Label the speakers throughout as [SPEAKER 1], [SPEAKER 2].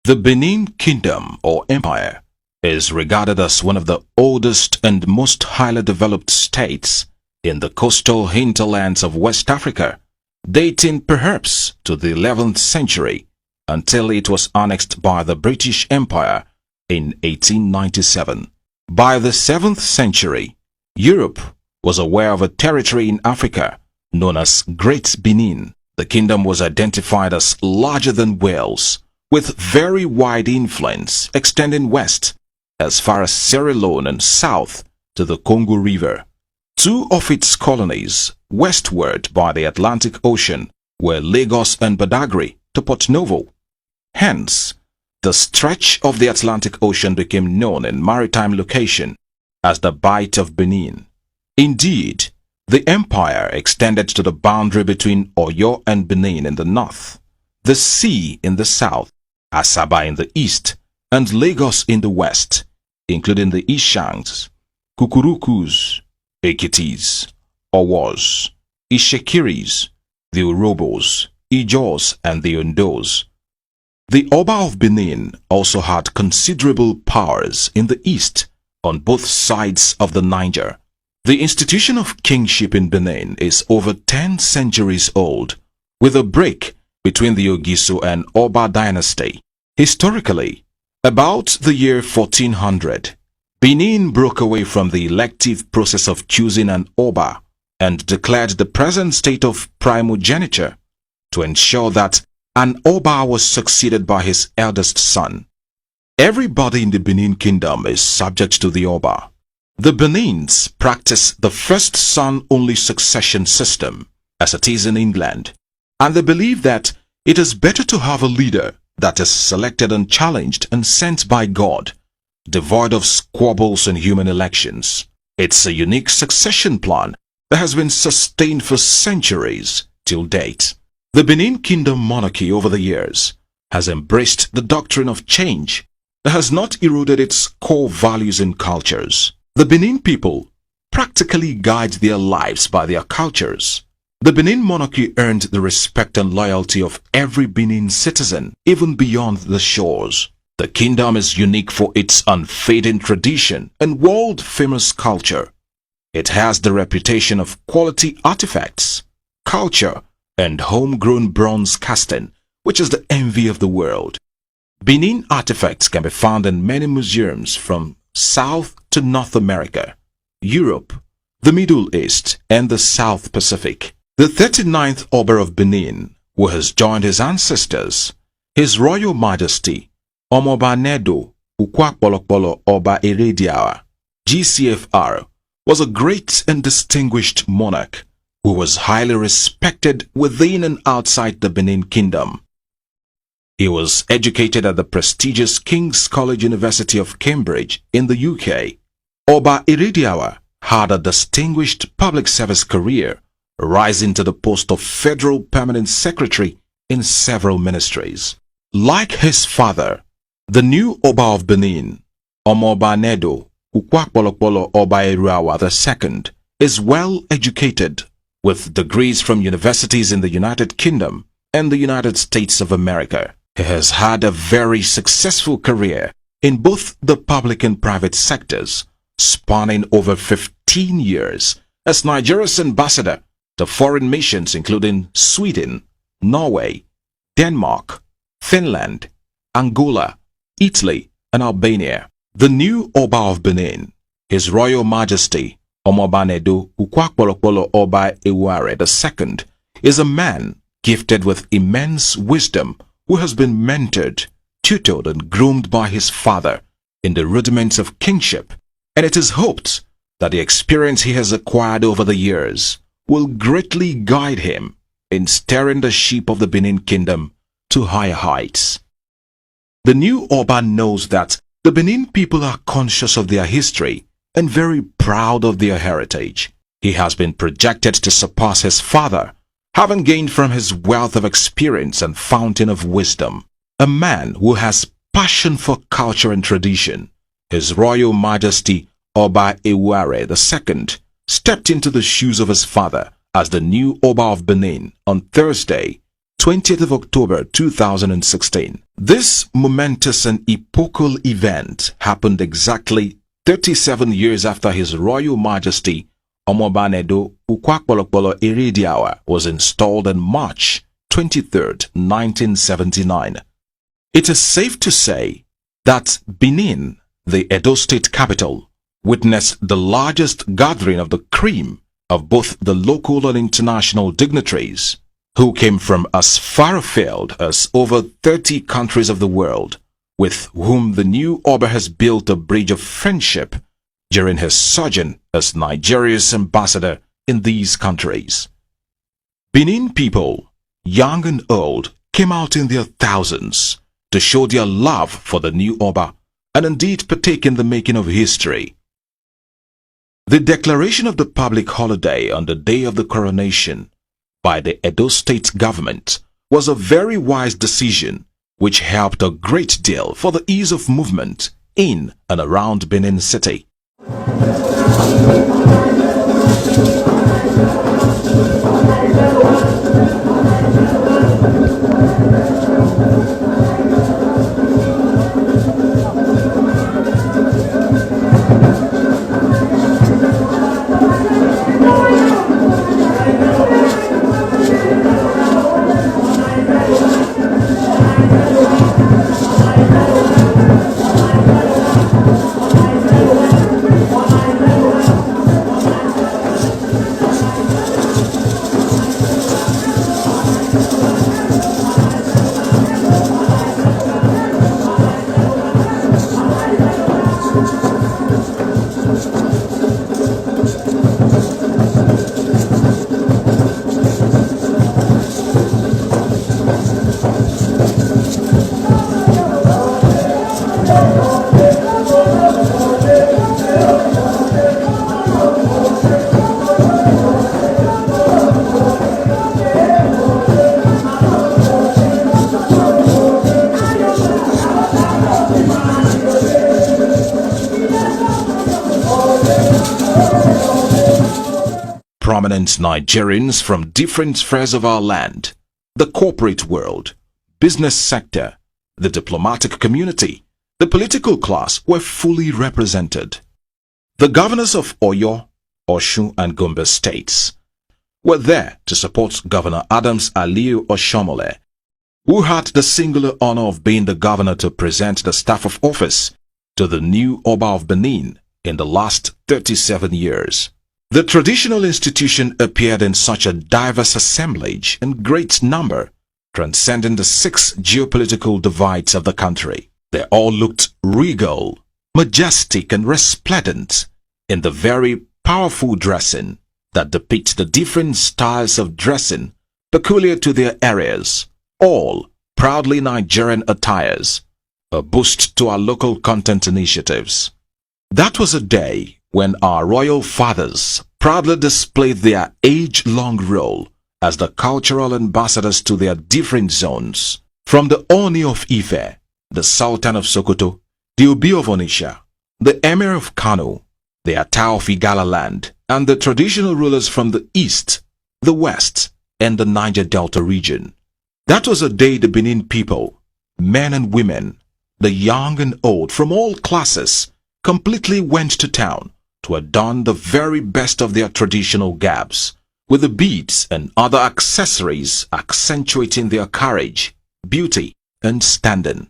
[SPEAKER 1] The Benin Kingdom or Empire is regarded as one of the oldest and most highly developed states in the coastal hinterlands of West Africa, dating perhaps to the 11th century until it was annexed by the British Empire in 1897. By the 7th century, Europe was aware of a territory in Africa known as Great Benin. The kingdom was identified as larger than Wales, with very wide influence extending west as far as Sierra Leone and south to the Congo River. Two of its colonies westward by the Atlantic Ocean were Lagos and Badagry to Port Novo. Hence, the stretch of the Atlantic Ocean became known in maritime location as the Bight of Benin. Indeed, the empire extended to the boundary between Oyo and Benin in the north, the sea in the south, Asaba in the east, and Lagos in the west, including the Ishangs, Kukurukus, Ekitis, Owos, Ishekiris, the Urobos, Ijos, and the Ondos. The Oba of Benin also had considerable powers in the east on both sides of the Niger. The institution of kingship in Benin is over 10 centuries old, with a break between the Ogiso and Oba dynasty. Historically, about the year 1400, Benin broke away from the elective process of choosing an Oba and declared the present state of primogeniture to ensure that an Oba was succeeded by his eldest son. Everybody in the Benin kingdom is subject to the Oba. The Benins practice the first son-only succession system, as it is in England, and they believe that it is better to have a leader that is selected and challenged and sent by God, devoid of squabbles and human elections. It's a unique succession plan that has been sustained for centuries till date. The Benin Kingdom monarchy over the years has embraced the doctrine of change that has not eroded its core values and cultures. The Benin people practically guide their lives by their cultures. The Benin monarchy earned the respect and loyalty of every Benin citizen, even beyond the shores. The kingdom is unique for its unfading tradition and world-famous culture. It has the reputation of quality artifacts, culture, and homegrown bronze casting, which is the envy of the world. Benin artifacts can be found in many museums from South to North America, Europe, the Middle East, and the South Pacific. The 39th Oba of Benin, who has joined his ancestors, His Royal Majesty, Omoba Nedo Ukwakpolokpolo Oba Erediawa, GCFR, was a great and distinguished monarch who was highly respected within and outside the Benin Kingdom. He was educated at the prestigious King's College University of Cambridge in the UK. Oba Erediawa had a distinguished public service career, rising to the post of Federal Permanent Secretary in several ministries. Like his father, the new Oba of Benin, Omoba Nedo Ukwakpolokpolo Oba Erediawa II, is well educated with degrees from universities in the United Kingdom and the United States of America. He has had a very successful career in both the public and private sectors, spanning over 15 years as Nigeria's ambassador to foreign missions including Sweden, Norway, Denmark, Finland, Angola, Italy, and Albania. The new Oba of Benin, His Royal Majesty Omoba Nedo Ukwakpolokpolo Oba Eware II, is a man gifted with immense wisdom who has been mentored, tutored, and groomed by his father in the rudiments of kingship, and it is hoped that the experience he has acquired over the years will greatly guide him in steering the ship of the Benin Kingdom to higher heights. The new Oba knows that the Benin people are conscious of their history and very proud of their heritage. He has been projected to surpass his father, having gained from his wealth of experience and fountain of wisdom. A man who has passion for culture and tradition, His Royal Majesty Oba Eware II stepped into the shoes of his father as the new Oba of Benin on Thursday, 20th of October 2016. This momentous and epochal event happened exactly 37 years after His Royal Majesty Omobanedo Ukwakpolokpolo Iridiawa was installed on March 23, 1979. It is safe to say that Benin, the Edo State capital, witnessed the largest gathering of the cream of both the local and international dignitaries, who came from as far afield as over 30 countries of the world, with whom the new Oba has built a bridge of friendship during his sojourn as Nigeria's ambassador in these countries. Benin people, young and old, came out in their thousands to show their love for the new Oba and indeed partake in the making of history. The declaration of the public holiday on the day of the coronation by the Edo State government was a very wise decision which helped a great deal for the ease of movement in and around Benin City. Prominent Nigerians from different spheres of our land, the corporate world, business sector, the diplomatic community, the political class were fully represented. The governors of Oyo, Osun and Gombe states were there to support Governor Adams Aliyu Oshomole, who had the singular honor of being the governor to present the staff of office to the new Oba of Benin in the last 37 years. The traditional institution appeared in such a diverse assemblage in great number, transcending the 6 geopolitical divides of the country. They all looked regal, majestic and resplendent in the very powerful dressing that depicts the different styles of dressing peculiar to their areas, all proudly Nigerian attires, a boost to our local content initiatives. That was a day when our royal fathers proudly displayed their age-long role as the cultural ambassadors to their different zones, from the Oni of Ife, the Sultan of Sokoto, the Obi of Onitsha, the Emir of Kano, the Ata of Igala land, and the traditional rulers from the east, the west, and the Niger Delta region. That was a day the Benin people, men and women, the young and old from all classes, completely went to town to adorn the very best of their traditional garbs, with the beads and other accessories accentuating their courage, beauty, and standing.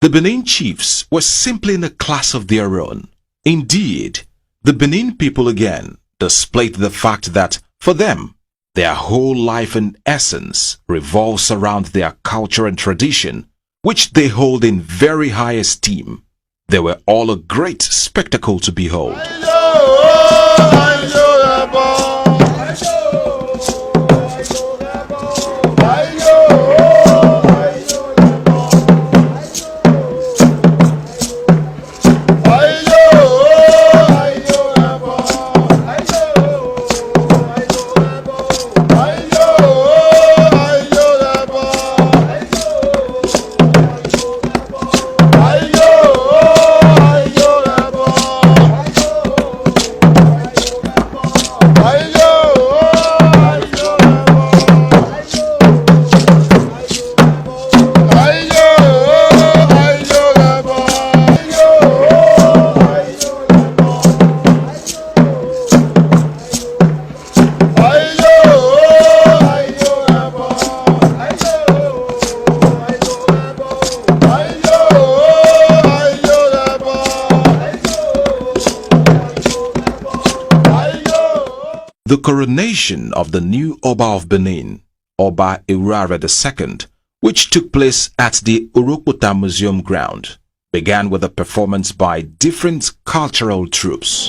[SPEAKER 1] The Benin chiefs were simply in a class of their own. Indeed, the Benin people again displayed the fact that, for them, their whole life and essence revolves around their culture and tradition, which they hold in very high esteem. They were all a great spectacle to behold. The coronation of the new Oba of Benin, Oba Irara II, which took place at the Urukputa Museum ground, began with a performance by different cultural troupes.